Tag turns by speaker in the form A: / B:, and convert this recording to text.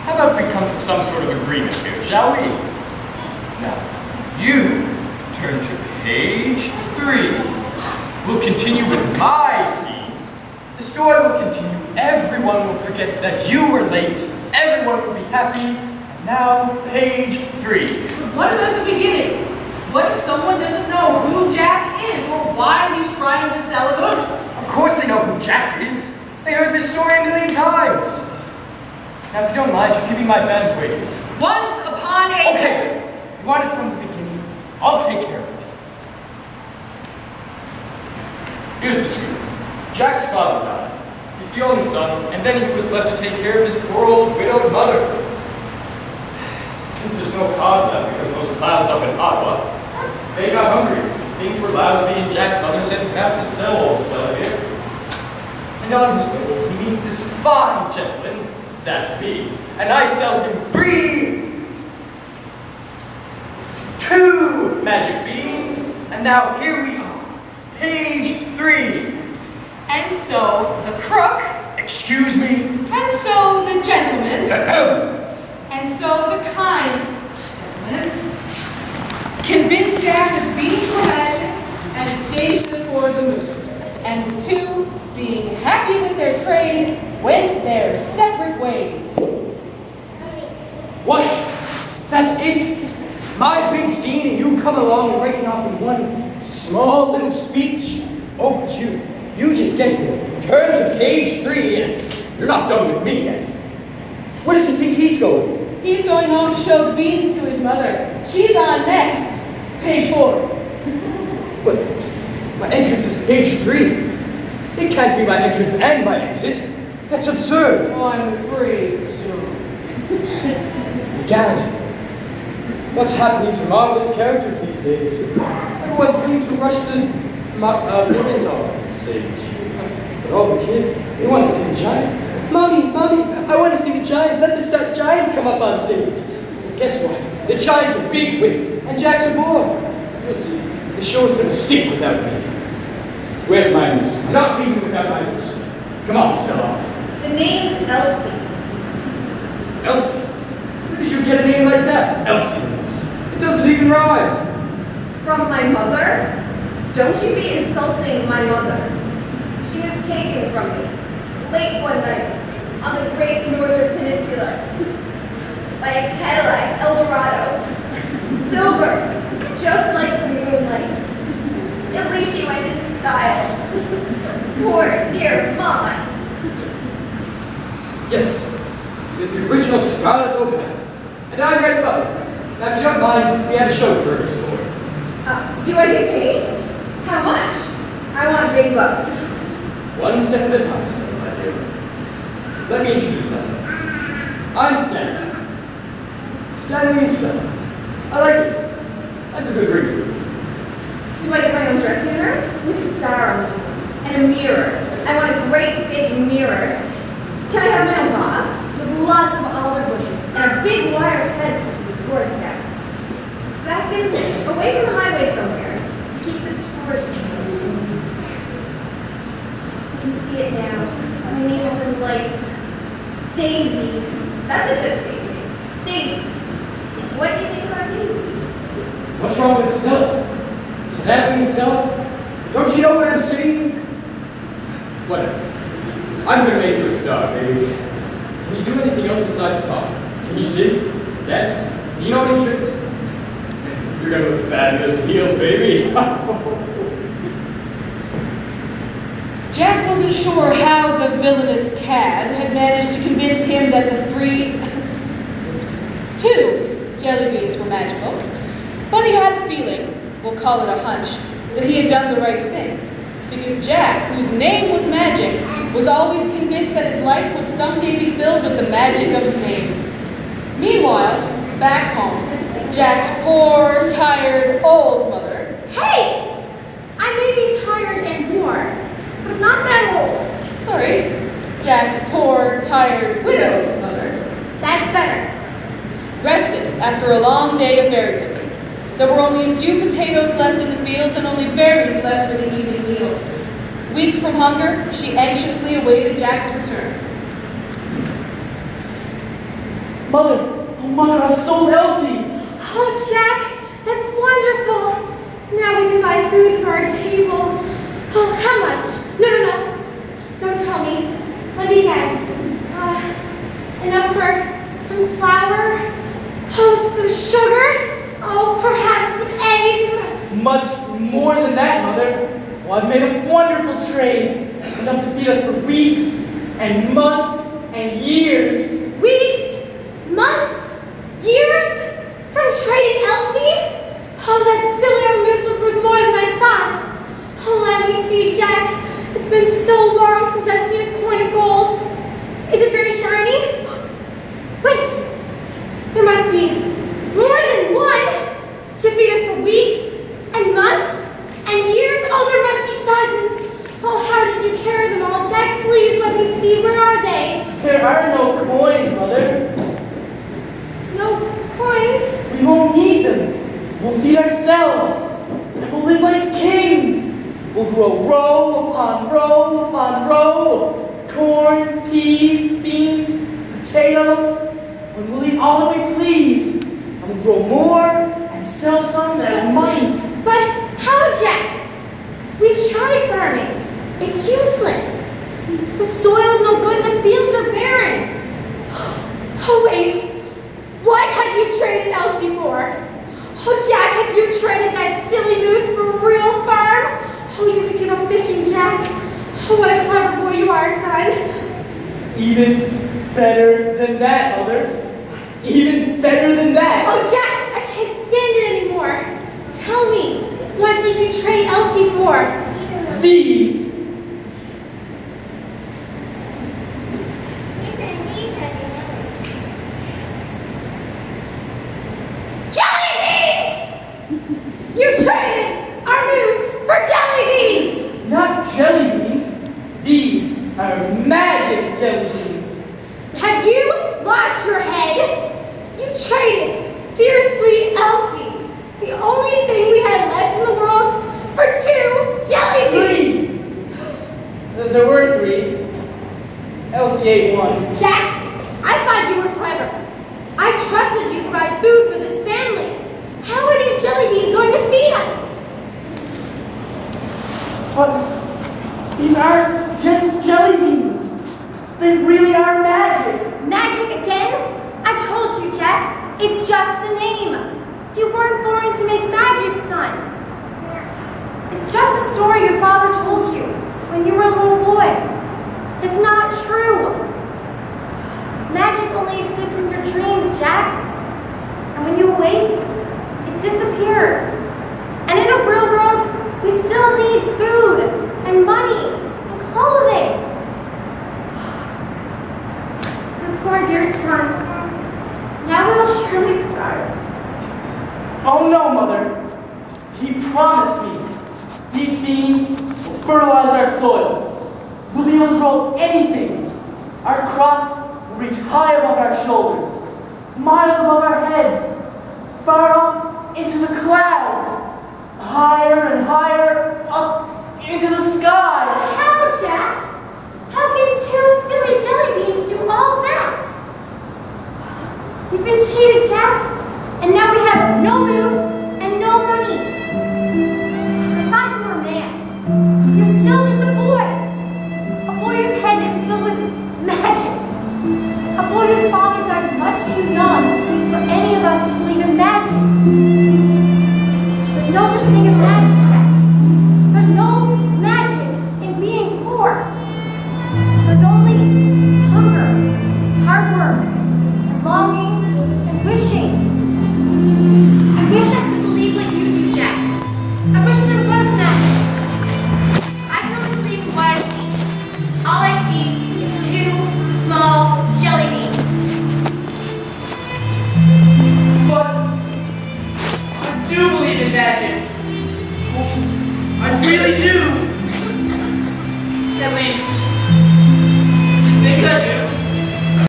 A: how about we come to some sort of agreement here, shall we? Now, you turn to page 3. We'll continue with my scene. The story will continue. Everyone will forget that you were late. Everyone will be happy. And now, page 3.
B: But what about the beginning? What if someone doesn't know who Jack is or why he's trying to sell a moose?
A: Of course they know who Jack is. They heard this story a million times. Now, if you don't mind, you're keeping my fans waiting.
B: Once upon a...
A: Okay, you want it from the beginning? I'll take care of it. Here's the scoop. Jack's father died. He's the only son, and then he was left to take care of his poor old widowed mother. Since there's no cod left because those clowns up in Ottawa, they got hungry. Things were lousy, and Jack's mother sent him out to sell all the cellar here. And on his way, he meets this fine gentleman, that's me, and I sell him 2 magic beans, and now here we are, page 3.
B: And so the crook,
A: Excuse me?
B: and so the gentleman, and so the kind gentleman convinced Jack that the beans were magic and staged them for the moose. And the two, being happy with their trade, went their separate ways.
A: What? That's it? My big scene and you come along and write me off in one small little speech? Oh, but you just get here. Turn to page 3 and you're not done with me yet. Where does he think he's going?
B: He's going home to show the beans to his mother. She's on next. Page 4.
A: But my entrance is page 3. It can't be my entrance and my exit. That's absurd.
B: Oh, I'm afraid so.
A: Gad, what's happening to marvelous characters these days? Everyone's ready to rush the villains off the stage. But all the kids, they want to see the giant. Mommy, I want to see the giant. Let this giant come up on stage. Guess what? The giant's a big whip, and Jack's a boy. You'll see, the show's going to stink without me. Where's my moose? I'm not leaving without my moose. Come on, Stella.
C: The name's Elsie.
A: Elsie? Where did you get a name like that? Elsie Moose. It doesn't even rhyme.
C: From my mother? Don't you be insulting my mother. She was taken from me, late one night, on the great northern peninsula, by a Cadillac Eldorado. Silver, just like the moonlight. At least she went in style. Poor dear mama.
A: Yes, the original Scarlet Opera. And I read about it. Now, if you don't mind, we had a show for this story.
C: Do I get paid? How much? I want big bucks.
A: One step at a time, Stella, my dear. Let me introduce myself. I'm Stanley. Stanley and Stella. I like it. That's a good ring to it.
C: Do I get my own dressing room? With a star on the door. And a mirror. I want a great big mirror. Can I have my own box? With lots of alder bushes and a big wire fence to keep the tourists out. Back in, away from the highway somewhere, to keep the tourists away. I can see it now. My neighborhood lights. Daisy. That's a good statement. Daisy. What do you think about Daisy?
A: What's wrong with Stella? Stanley and Stella? Don't you know what I'm saying? Whatever. I'm gonna make you a star, baby. Can you do anything else besides talk? Can you sing? Dance? Do you know any tricks? You're gonna look fabulous in heels, baby.
B: Jack wasn't sure how the villainous cad had managed to convince him that the 2 jelly beans were magical, but he had a feeling, we'll call it a hunch, that he had done the right thing. Because Jack, whose name was Magic, was always convinced that his life would someday be filled with the magic of his name. Meanwhile, back home, Jack's poor, tired, old mother.
D: Hey! I may be tired and worn, but not that old.
B: Sorry, Jack's poor, tired, widowed mother.
D: That's better.
B: Rested after a long day of berry picking. There were only a few potatoes left in the fields and only berries left for the evening meal. Weak from hunger, she anxiously awaited Jack's return.
E: Mother, oh mother, I sold Elsie.
D: Oh, Jack, that's wonderful. Now we can buy food for our table. Oh, how much? No. Don't tell me. Let me guess. Enough for some flour? Oh, some sugar? Oh, perhaps some eggs?
E: Much more than that, Mother. Well, I've made a wonderful trade. Enough to feed us for weeks and months and years.
D: Weeks? Months? Years? From trading Elsie? Oh, that silly old moose was worth more than I thought. Oh, let me see, Jack. It's been so long since I've seen a coin of gold. Is it very shiny? Wait, there must be more than one to feed us for weeks and months and years. Oh, there must be dozens. Oh, how did you carry them all, Jack? Please let me see. Where are they?
E: There are no coins, Mother.
D: No coins?
E: We won't need them. We'll feed ourselves. And we'll live like kings. We'll grow row upon row upon row of corn, peas, beans, potatoes. And we'll eat all that we please. And we'll grow more and sell some that money.
D: But how, Jack? We've tried farming. It's useless. The soil's no good. The fields are barren. Oh, wait. What have you traded Elsie for? Oh, Jack, have you traded that silly moose for a real farm? Oh, you could give up fishing, Jack. Oh, what a clever boy you are, son.
E: Even better than that, Mother. Even better than that.
D: Oh, Jack, I can't stand it anymore. Tell me, what did you trade Elsie for?
E: These.
D: Jelly beans! You traded our moose for jelly beans!
E: Not jelly beans. These are magic jelly beans.
D: Have you lost your head? You traded dear sweet Elsie, the only thing we had left in the world, for 2 jelly beans!
E: There were 3. Elsie ate 1.
D: Jack, I thought you were clever. I trusted you to provide food for this family. How are these jelly beans going to feed us?
E: But these aren't just jelly beans. They really are magic.
D: Magic again? I've told you, Jack. It's just a name. You weren't born to make magic, son. It's just a story your father told you when you were a little boy. It's not true. Magic only exists in your dreams, Jack. And when you awake, it disappears. And in the real world, we still need food and money and clothing. My poor dear son. Now we will surely starve.
E: Oh no, Mother. He promised me these beans will fertilize our soil. We'll be able to grow anything. Our crops will reach high above our shoulders, miles above our heads, far up into the clouds, higher and higher up into the sky.
D: How, Jack? How can 2